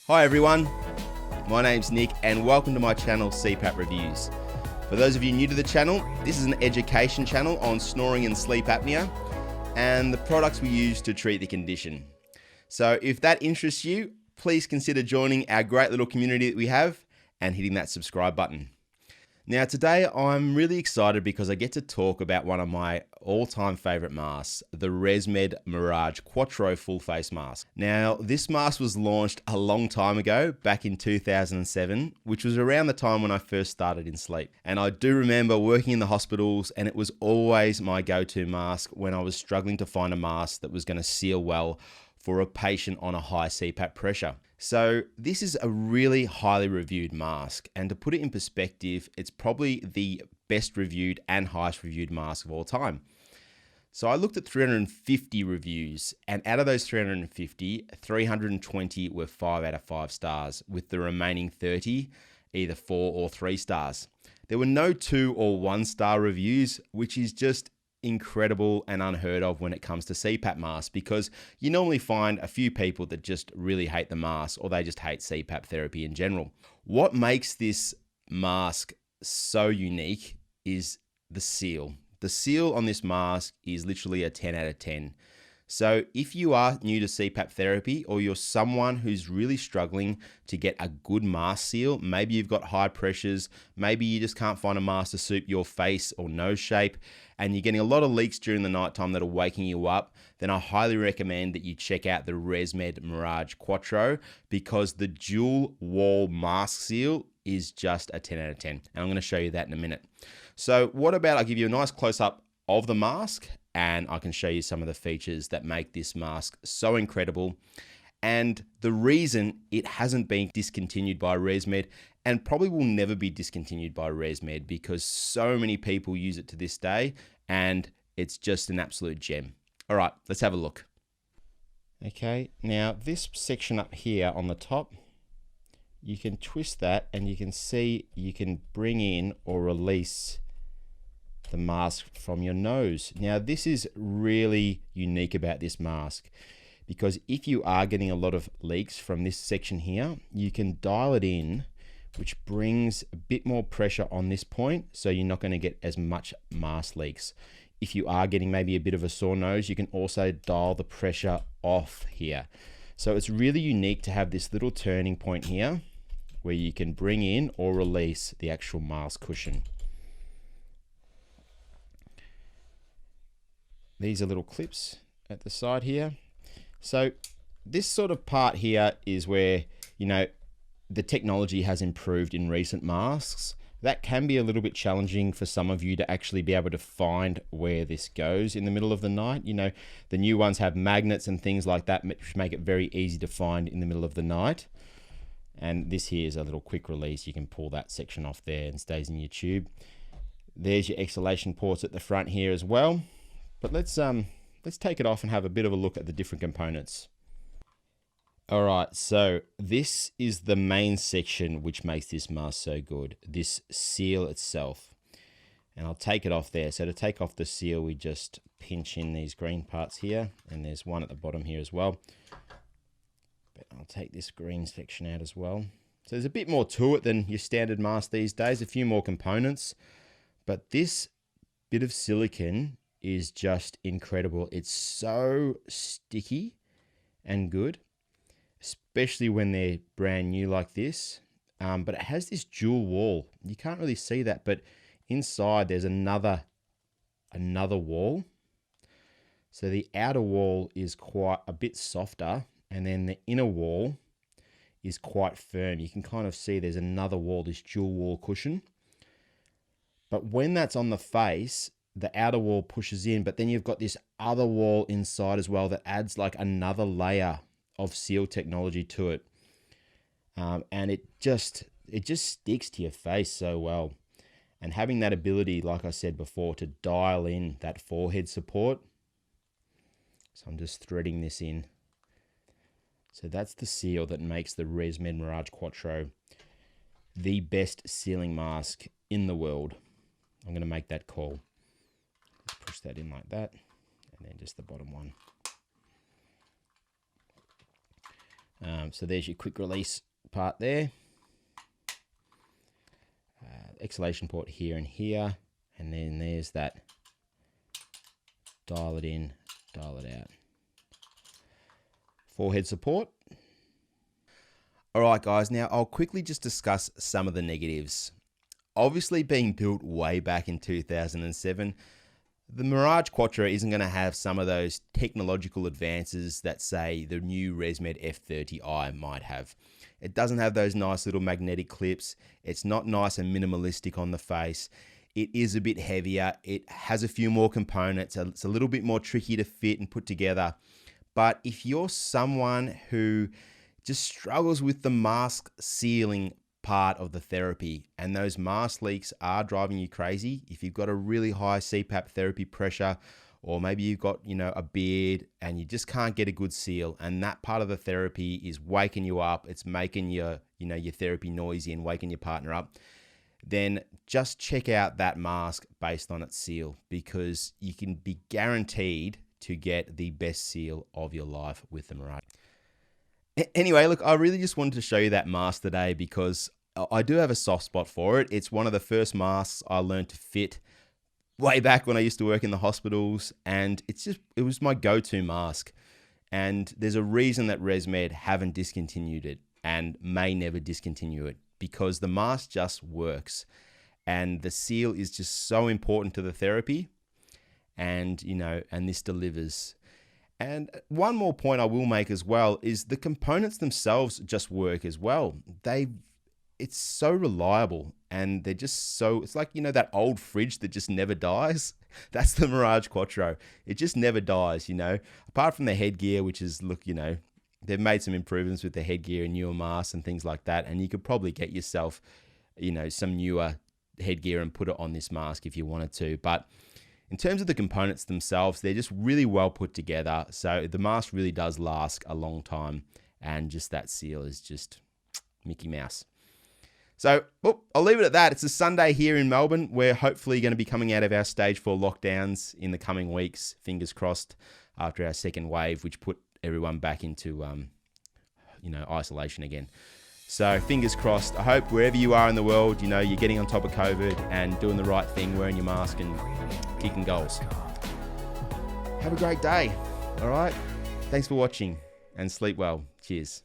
Hi everyone, my name's Nick and welcome to my channel CPAP Reviews. For those of you new to the channel, this is an education channel on snoring and sleep apnea and the products we use to treat the condition. So if that interests you, please consider joining our great little community that we have and hitting that subscribe button. Now today I'm really excited because I get to talk about one of my all-time favorite masks, the ResMed Mirage Quattro full face mask. Now this mask was launched a long time ago, back in 2007, which was around the time when I first started in sleep. And I do remember working in the hospitals and it was always my go-to mask when I was struggling to find a mask that was going to seal well for a patient on a high CPAP pressure. So this is a really highly reviewed mask, and to put it in perspective, it's probably the best reviewed and highest reviewed mask of all time. So I looked at 350 reviews, and out of those 350, 320 were 5 out of 5 stars, with the remaining 30 either 4 or 3 stars. There were no 2 or 1 star reviews, which is just incredible and unheard of when it comes to CPAP masks, because you normally find a few people that just really hate the mask or they just hate CPAP therapy in general. What makes this mask so unique is the seal. The seal on this mask is literally a 10 out of 10. So if you are new to CPAP therapy or you're someone who's really struggling to get a good mask seal, maybe you've got high pressures, maybe you just can't find a mask to suit your face or nose shape, and you're getting a lot of leaks during the nighttime that are waking you up, then I highly recommend that you check out the ResMed Mirage Quattro, because the dual wall mask seal is just a 10 out of 10. And I'm going to show you that in a minute. So what about I give you a nice close-up of the mask, and I can show you some of the features that make this mask so incredible and the reason it hasn't been discontinued by ResMed and probably will never be discontinued by ResMed, because so many people use it to this day and it's just an absolute gem. All right, let's have a look. Okay, now this section up here on the top, you can twist that and you can see you can bring in or release the mask from your nose. Now this is really unique about this mask, because if you are getting a lot of leaks from this section here, you can dial it in, which brings a bit more pressure on this point, so you're not going to get as much mask leaks. If you are getting maybe a bit of a sore nose, you can also dial the pressure off here. So it's really unique to have this little turning point here where you can bring in or release the actual mask cushion. These are little clips at the side here. So this sort of part here is where, you know, the technology has improved in recent masks. That can be a little bit challenging for some of you to actually be able to find where this goes in the middle of the night. You know, the new ones have magnets and things like that, which make it very easy to find in the middle of the night. And this here is a little quick release. You can pull that section off there and stays in your tube. There's your exhalation ports at the front here as well. But let's take it off and have a bit of a look at the different components. All right, so this is the main section which makes this mask so good, this seal itself. And I'll take it off there. So to take off the seal, we just pinch in these green parts here, and there's one at the bottom here as well. But I'll take this green section out as well. So there's a bit more to it than your standard mask these days, a few more components. But this bit of silicone is just incredible. It's so sticky and good, especially when they're brand new like this. But it has this dual wall. You can't really see that, but inside there's another wall. So the outer wall is quite a bit softer, and then the inner wall is quite firm. You can kind of see there's another wall, this dual wall cushion. But when that's on the face, the outer wall pushes in, but then you've got this other wall inside as well that adds like another layer of seal technology to it. And it just sticks to your face so well. And having that ability, like I said before, to dial in that forehead support. So I'm just threading this in. So that's the seal that makes the ResMed Mirage Quattro the best sealing mask in the world. I'm going to make that call. Push that in like that, and then just the bottom one. So there's your quick release part there. Exhalation port here and here. And then there's that dial it in, dial it out. Forehead support. All right, guys, now I'll quickly just discuss some of the negatives. Obviously, being built way back in 2007, the Mirage Quattro isn't going to have some of those technological advances that, say, the new ResMed F30i might have. It doesn't have those nice little magnetic clips. It's not nice and minimalistic on the face. It is a bit heavier. It has a few more components. It's a little bit more tricky to fit and put together. But if you're someone who just struggles with the mask sealing part of the therapy, and those mask leaks are driving you crazy, if you've got a really high CPAP therapy pressure, or maybe you've got, a beard and you just can't get a good seal, and that part of the therapy is waking you up, it's making your therapy noisy and waking your partner up, then just check out that mask based on its seal, because you can be guaranteed to get the best seal of your life with the Mirage. Anyway, look, I really just wanted to show you that mask today because I do have a soft spot for it. It's one of the first masks I learned to fit way back when I used to work in the hospitals, and it was my go-to mask. And there's a reason that ResMed haven't discontinued it and may never discontinue it, because the mask just works. And the seal is just so important to the therapy, and this delivers. And one more point I will make as well is the components themselves just work as well. It's so reliable, and they're just so, it's like, that old fridge that just never dies. That's the Mirage Quattro. It just never dies, apart from the headgear, which is, they've made some improvements with the headgear and newer masks and things like that. And you could probably get yourself, some newer headgear and put it on this mask if you wanted to. But in terms of the components themselves, they're just really well put together. So the mask really does last a long time, and just that seal is just Mickey Mouse. So I'll leave it at that. It's a Sunday here in Melbourne. We're hopefully going to be coming out of our stage 4 lockdowns in the coming weeks, fingers crossed, after our second wave, which put everyone back into, isolation again. So fingers crossed. I hope wherever you are in the world, you're getting on top of COVID and doing the right thing, wearing your mask and kicking goals. Have a great day. All right. Thanks for watching, and sleep well. Cheers.